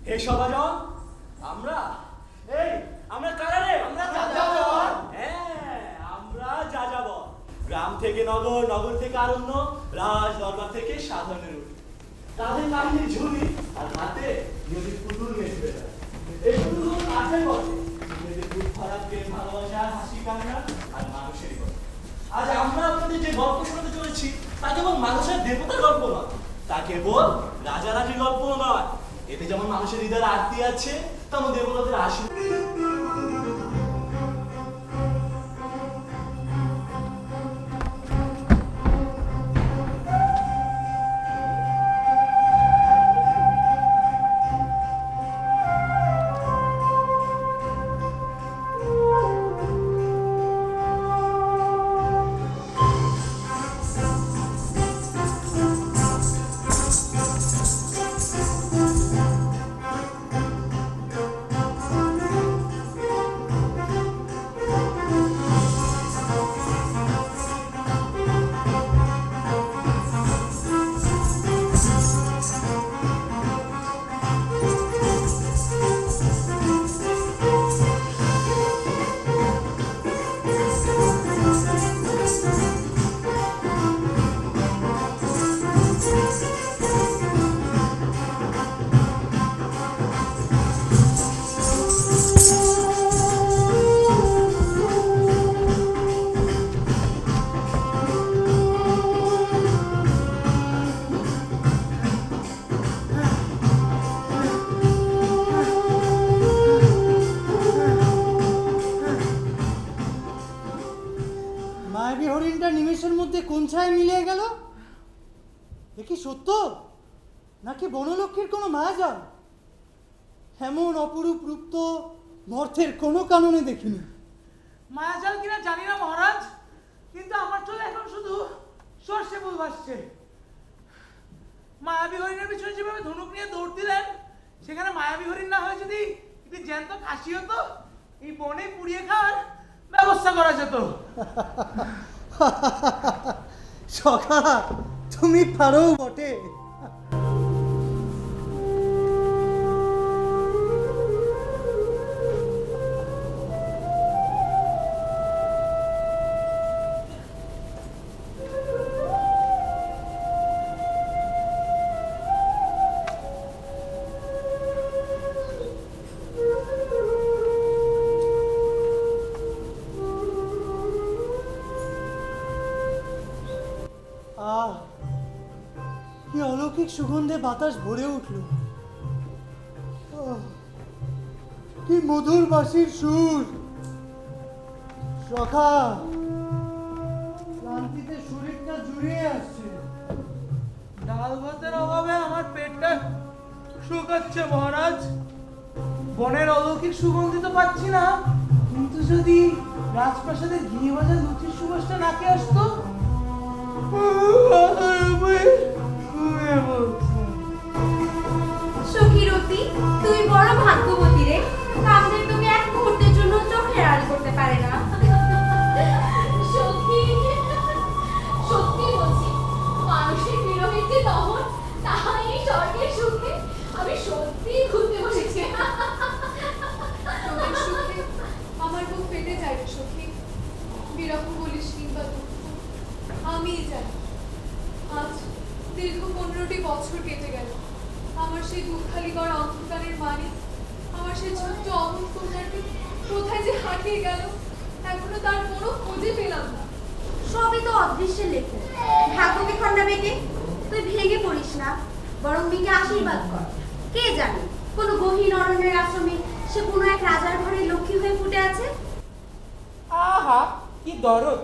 হে সভাজন, আমরা আমরা কারা রে? আমরা যাযাবর। হ্যাঁ, আমরা যাযাবর। গ্রাম থেকে নগর, নগর থেকে আরণ্য, রাজ দরবার থেকে সাধারণের উঠি। তাদের কাহিনী ঝুলি আর হাতে নদীর পুতুল মেঘে বেড়ায়। এই পুতুল কাছে বসে নিজেদের দুধ ভরা প্রেম, ভালোবাসা, হাসি, কান্না আর মানুষেরই গল্প। আজ আমরা আপনাদের যে গল্প শোনাতে চলেছি তা কেবল মানুষের দেবতার গল্প নয়, তা কেবল রাজারাজির গল্প নয়। এতে যেমন মানুষের হৃদয়ের আরতি আছে, তেমন দেবতাদের আশীর্বাদ। মায়াবী হরিণটা নিমেষের মধ্যে কোন ছায় মিলিয়ে গেল? এ কি সত্য, নাকি বনলক্ষ্মীর কোনো মায়াজাল? এমন অপরূপ রূপ তো মর্তের কোনো কাননে দেখিনি। মায়াজাল কিনা জানি না মহারাজ, কিন্তু আমার চলে এখন শুধু সর্ষে ফুল ভাসছে। মায়াবী হরিণের পিছনে যেভাবে ধনুক নিয়ে দৌড় দিলেন, সেখানে মায়াবী হরিণ না হয়ে যদি একটি জ্যান্ত কাশি হতো, এই বনে পুড়িয়ে খাওয়ার ব্যবস্থা করা যেত। সখা, তুমি পারো বটে। কি অলৌকিক সুগন্ধে বাতাস ভরে উঠল। কি মধুর বাঁশির সুর। সখা, ক্লান্তিতে শরীরটা জুড়িয়ে আসছে। ডাল ভাতের অভাবে আমার পেটটা শুকাচ্ছে মহারাজ। বনের অলৌকিক সুগন্ধি তো পাচ্ছি না, কিন্তু যদি রাজপ্রাসাদের ঘি ভাজা লুচির সুবাসটা নাকে আসতো। সখীরতি, তুই বড় ভাগ্যবতী রে। কামদেব তোকে এক মুহূর্তের জন্য চোখের আড়াল করতে পারে না। সত্যি সত্যি বলছি, মানুষের বিরহের যে দহন, তাহা এই স্বর্গের সুখে আমি সত্যি ঘুরতে বসেছি। তোদের সুখে আমার বুক ফেটে যায় রে সখী। বিরহ বলিস কিংবা দুঃখ, আমিই জানি। আজ দীর্ঘ 15টি বছর কেটে গেল। আমার সেই দুঃখালি করা অন্ধকারের মানিক, আমার সেই ছোট্ট অমন কন্যাটি কোথায় যে হারিয়ে গেল, এখনো তার কোনো খোঁজে পেলাম না। সবই তো অদৃশ্যের লেখো। ভাগ্যকে খন্ডা বেটে তুই ভেঙে পড়িস না, বরং মেয়েকে আশীর্বাদ কর। কে জানে কোনো গহীন অরণ্যের আশ্রমে সে কোনো এক রাজার ঘরে লক্ষ্মী হয়ে ফুটে আছে। আহা, কি দরদ,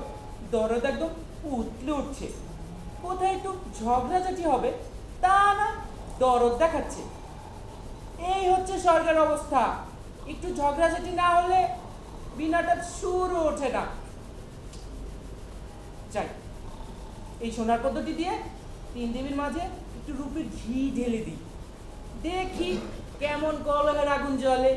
দরদ একদম উতলে উঠছে। কোথায় একটু ঝগড়াঝাটি হবে তা না, দরদ দেখাচ্ছে। এই হচ্ছে স্বর্গের অবস্থা। একটু ঝগড়াঝাটি না হলে বিনাটা সুরও ওঠে না। যাই, এই সোনার পদ্ধতি দিয়ে 3 দেবীর মাঝে একটু রূপের ঘি ঢেলে দিই, দেখি কেমন কলহের আগুন জ্বলে।